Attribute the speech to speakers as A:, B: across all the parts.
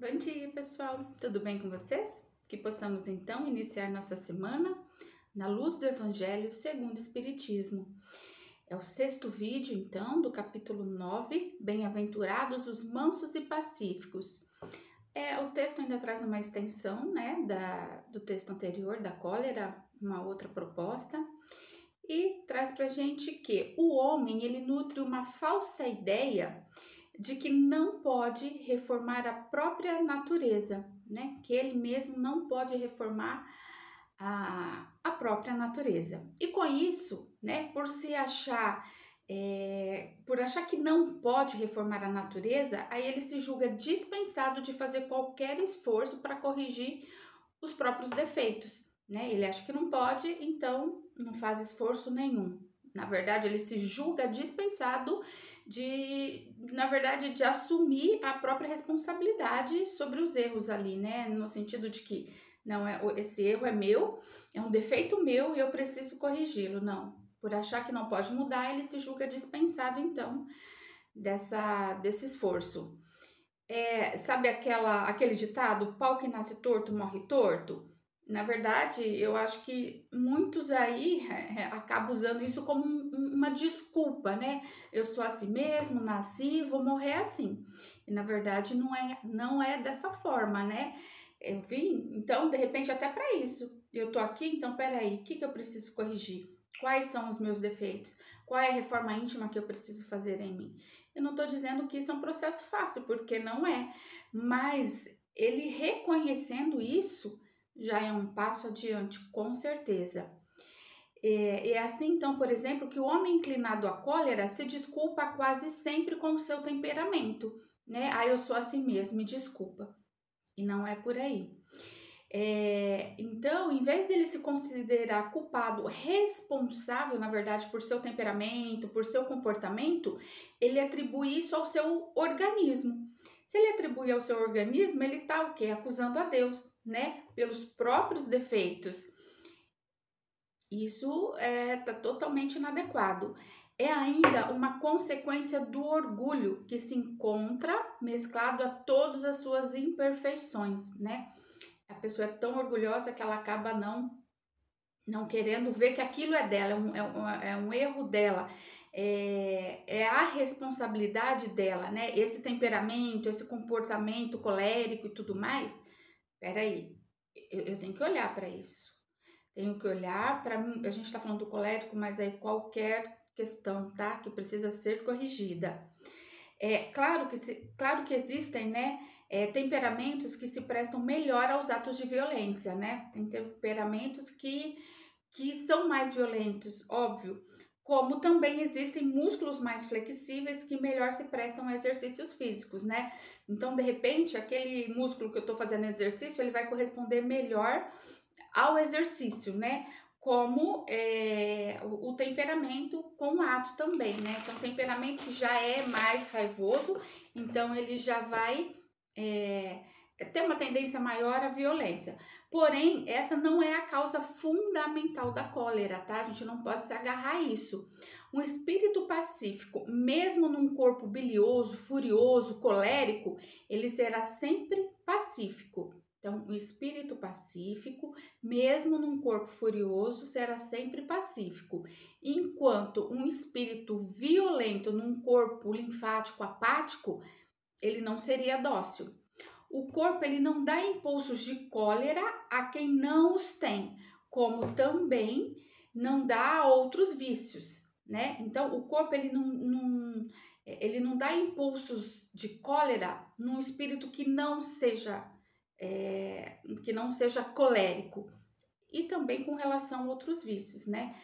A: Bom dia, pessoal! Tudo bem com vocês? Que possamos então iniciar nossa semana na luz do Evangelho segundo o Espiritismo. É o sexto vídeo, então, do capítulo 9, Bem-aventurados os mansos e pacíficos. O texto ainda traz uma extensão, do texto anterior, da cólera, uma outra proposta, e traz pra gente que o homem, ele nutre uma falsa ideia de que não pode reformar a própria natureza, né? Que ele mesmo não pode reformar a própria natureza. E com isso, né, por achar que não pode reformar a natureza, aí ele se julga dispensado de fazer qualquer esforço para corrigir os próprios defeitos, né? Ele acha que não pode, então não faz esforço nenhum. Na verdade, ele se julga dispensado de assumir a própria responsabilidade sobre os erros ali, né? No sentido de que esse erro é meu, é um defeito meu e eu preciso corrigi-lo. Não, por achar que não pode mudar, ele se julga dispensado, então, desse esforço. Sabe aquele ditado, pau que nasce torto, morre torto? Na verdade, eu acho que muitos aí acabam usando isso como uma desculpa, né? Eu sou assim mesmo, nasci, vou morrer assim. E na verdade não é dessa forma, né? Eu vim, então, de repente, até para isso. Eu tô aqui, então, peraí, o que eu preciso corrigir? Quais são os meus defeitos? Qual é a reforma íntima que eu preciso fazer em mim? Eu não estou dizendo que isso é um processo fácil, porque não é. Mas ele reconhecendo isso já é um passo adiante, com certeza. É assim, então, por exemplo, que o homem inclinado à cólera se desculpa quase sempre com o seu temperamento, né? Eu sou assim mesmo, me desculpa. E não é por aí. Então, em vez dele se considerar culpado, responsável, na verdade, por seu temperamento, por seu comportamento, ele atribui isso ao seu organismo. Se ele atribui ao seu organismo, ele está o quê? Acusando a Deus, né? Pelos próprios defeitos. Isso está totalmente inadequado. É ainda uma consequência do orgulho que se encontra mesclado a todas as suas imperfeições, né? A pessoa é tão orgulhosa que ela acaba não querendo ver que aquilo é dela, é um erro dela, é a responsabilidade dela, né? Esse temperamento, esse comportamento colérico e tudo mais. Peraí, eu tenho que olhar para isso. Tenho que olhar para mim. A gente está falando do colérico, mas aí qualquer questão, tá? Que precisa ser corrigida. Claro que existem, né? Temperamentos que se prestam melhor aos atos de violência, né? Tem temperamentos que são mais violentos, óbvio. Como também existem músculos mais flexíveis que melhor se prestam a exercícios físicos, né? Então, de repente, aquele músculo que eu tô fazendo exercício, ele vai corresponder melhor ao exercício, né? Como o temperamento com o ato também, né? Então, o temperamento que já é mais raivoso, então ele já vai ter uma tendência maior à violência. Porém, essa não é a causa fundamental da cólera, tá? A gente não pode se agarrar a isso. Um espírito pacífico, mesmo num corpo bilioso, furioso, colérico, ele será sempre pacífico. Então, o espírito pacífico, mesmo num corpo furioso, será sempre pacífico. Enquanto um espírito violento num corpo linfático apático, ele não seria dócil. O corpo, ele não dá impulsos de cólera a quem não os tem, como também não dá a outros vícios, né? Então, o corpo, ele não dá impulsos de cólera num espírito que não seja colérico, e também com relação a outros vícios, né?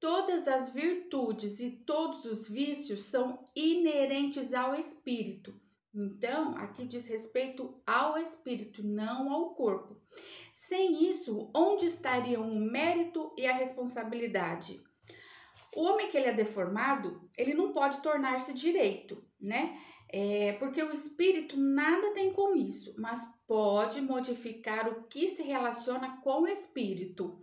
A: Todas as virtudes e todos os vícios são inerentes ao espírito. Então, aqui diz respeito ao espírito, não ao corpo. Sem isso, onde estariam o mérito e a responsabilidade? O homem que ele é deformado, ele não pode tornar-se direito, né? Porque o espírito nada tem com isso, mas pode modificar o que se relaciona com o espírito,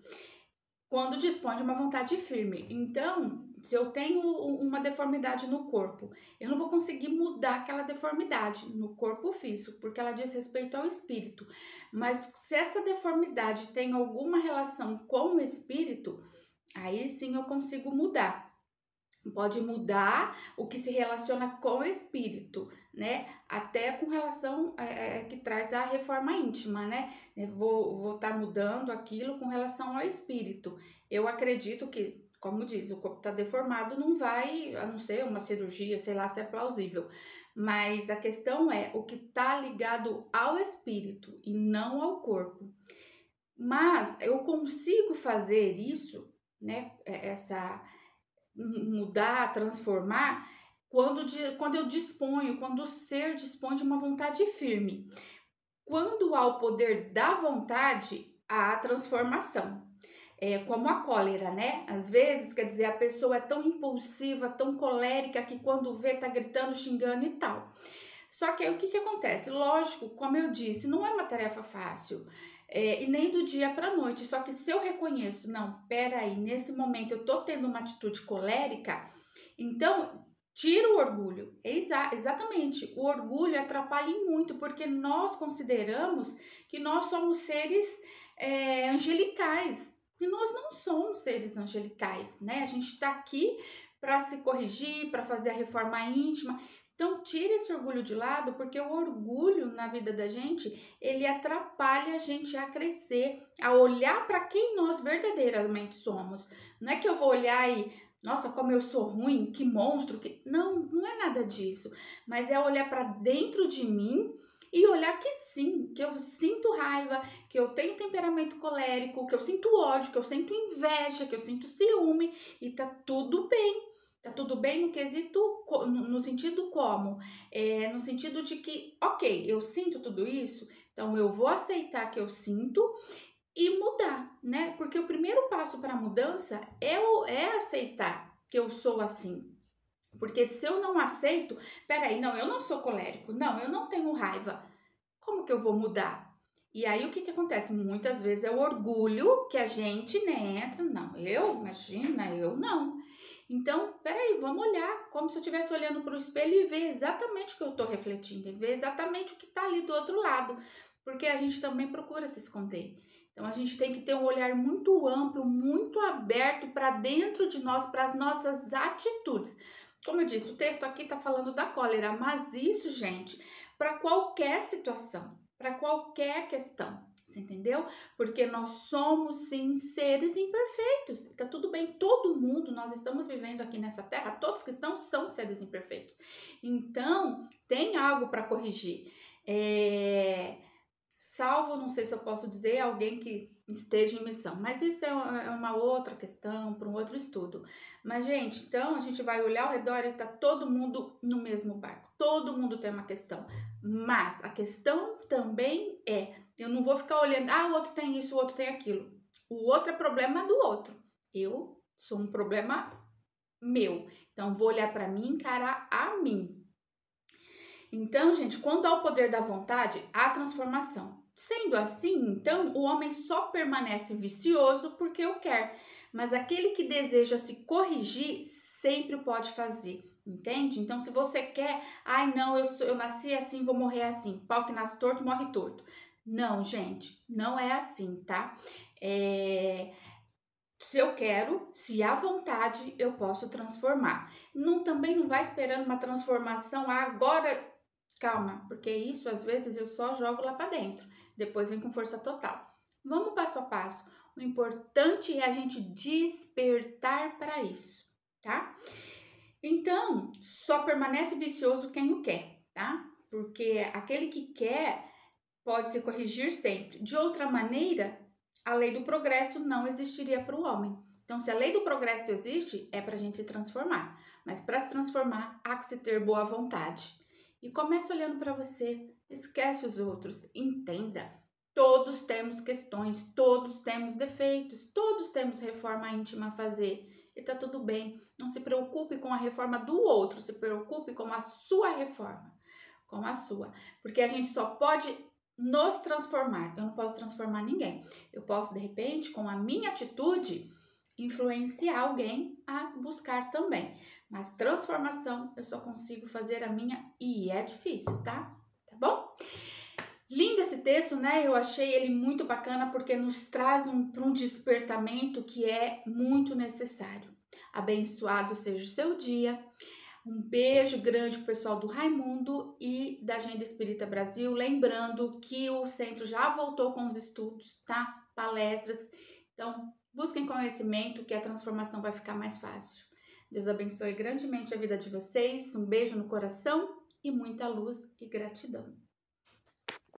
A: quando dispõe de uma vontade firme. Então, se eu tenho uma deformidade no corpo, eu não vou conseguir mudar aquela deformidade no corpo físico, porque ela diz respeito ao espírito. Mas se essa deformidade tem alguma relação com o espírito, aí sim eu consigo mudar. Pode mudar o que se relaciona com o espírito, né? Até com relação que traz a reforma íntima, né? Vou estar mudando aquilo com relação ao espírito. Eu acredito que, como diz, o corpo está deformado, não vai, a não ser uma cirurgia, sei lá se é plausível. Mas a questão é o que está ligado ao espírito e não ao corpo. Mas eu consigo fazer isso, né? Mudar, transformar, quando eu disponho, quando o ser dispõe de uma vontade firme. Quando há o poder da vontade, há a transformação. É como a cólera, né? Às vezes, quer dizer, a pessoa é tão impulsiva, tão colérica, que quando vê, tá gritando, xingando e tal. Só que aí o que acontece? Lógico, como eu disse, não é uma tarefa fácil. E nem do dia para a noite. Só que se eu reconheço, não, peraí, nesse momento eu tô tendo uma atitude colérica, então tira o orgulho. Exatamente, o orgulho atrapalha muito, porque nós consideramos que nós somos seres angelicais. E nós não somos seres angelicais, né? A gente está aqui para se corrigir, para fazer a reforma íntima. Então, tira esse orgulho de lado, porque o orgulho na vida da gente, ele atrapalha a gente a crescer, a olhar para quem nós verdadeiramente somos. Não é que eu vou olhar e, nossa, como eu sou ruim, que monstro, que... Não é nada disso. Mas é olhar para dentro de mim e olhar que sim, que eu sinto raiva, que eu tenho temperamento colérico, que eu sinto ódio, que eu sinto inveja, que eu sinto ciúme, e tá tudo bem. Tá tudo bem no quesito, no sentido como? No sentido de que, ok, eu sinto tudo isso, então eu vou aceitar que eu sinto e mudar, né? Porque o primeiro passo para a mudança é aceitar que eu sou assim. Porque se eu não aceito, peraí, não, eu não sou colérico, não, eu não tenho raiva, como que eu vou mudar? E aí o que acontece? Muitas vezes é o orgulho que a gente, né, entra, não, imagina, eu não. Então, peraí, vamos olhar, como se eu estivesse olhando para o espelho e ver exatamente o que eu estou refletindo, e ver exatamente o que está ali do outro lado, porque a gente também procura se esconder. Então, a gente tem que ter um olhar muito amplo, muito aberto para dentro de nós, para as nossas atitudes. Como eu disse, o texto aqui está falando da cólera, mas isso, gente, para qualquer situação, para qualquer questão. Você entendeu? Porque nós somos, sim, seres imperfeitos. Tá tudo bem, todo mundo, nós estamos vivendo aqui nessa terra, todos que estão são seres imperfeitos. Então, tem algo para corrigir. Salvo, não sei se eu posso dizer, alguém que esteja em missão. Mas isso é uma outra questão, para um outro estudo. Mas, gente, então a gente vai olhar ao redor e tá todo mundo no mesmo barco. Todo mundo tem uma questão. Mas a questão também eu não vou ficar olhando, o outro tem isso, o outro tem aquilo. O outro é problema do outro. Eu sou um problema meu. Então, vou olhar para mim e encarar a mim. Então, gente, quando há o poder da vontade, há transformação. Sendo assim, então, o homem só permanece vicioso porque o quer. Mas aquele que deseja se corrigir sempre pode fazer. Entende? Então, se você quer, não, eu nasci assim, vou morrer assim. Pau que nasce torto, morre torto. Não, gente, não é assim, tá? Se eu quero, se há vontade, eu posso transformar. Também não vai esperando uma transformação agora. Calma, porque isso às vezes eu só jogo lá para dentro. Depois vem com força total. Vamos passo a passo. O importante é a gente despertar para isso, tá? Então, só permanece vicioso quem o quer, tá? Porque aquele que quer pode se corrigir sempre. De outra maneira, a lei do progresso não existiria para o homem. Então, se a lei do progresso existe, é para a gente se transformar. Mas para se transformar, há que se ter boa vontade. E comece olhando para você. Esquece os outros. Entenda. Todos temos questões, todos temos defeitos, todos temos reforma íntima a fazer. E tá tudo bem. Não se preocupe com a reforma do outro, se preocupe com a sua reforma. Com a sua. Porque a gente só pode nos transformar. Eu não posso transformar ninguém. Eu posso, de repente, com a minha atitude, influenciar alguém a buscar também. Mas transformação eu só consigo fazer a minha e é difícil, tá? Tá bom? Lindo esse texto, né? Eu achei ele muito bacana porque nos traz para um despertamento que é muito necessário. Abençoado seja o seu dia. Um beijo grande pro pessoal do Raimundo e da Agenda Espírita Brasil. Lembrando que o centro já voltou com os estudos, tá? Palestras. Então, busquem conhecimento que a transformação vai ficar mais fácil. Deus abençoe grandemente a vida de vocês. Um beijo no coração e muita luz e gratidão.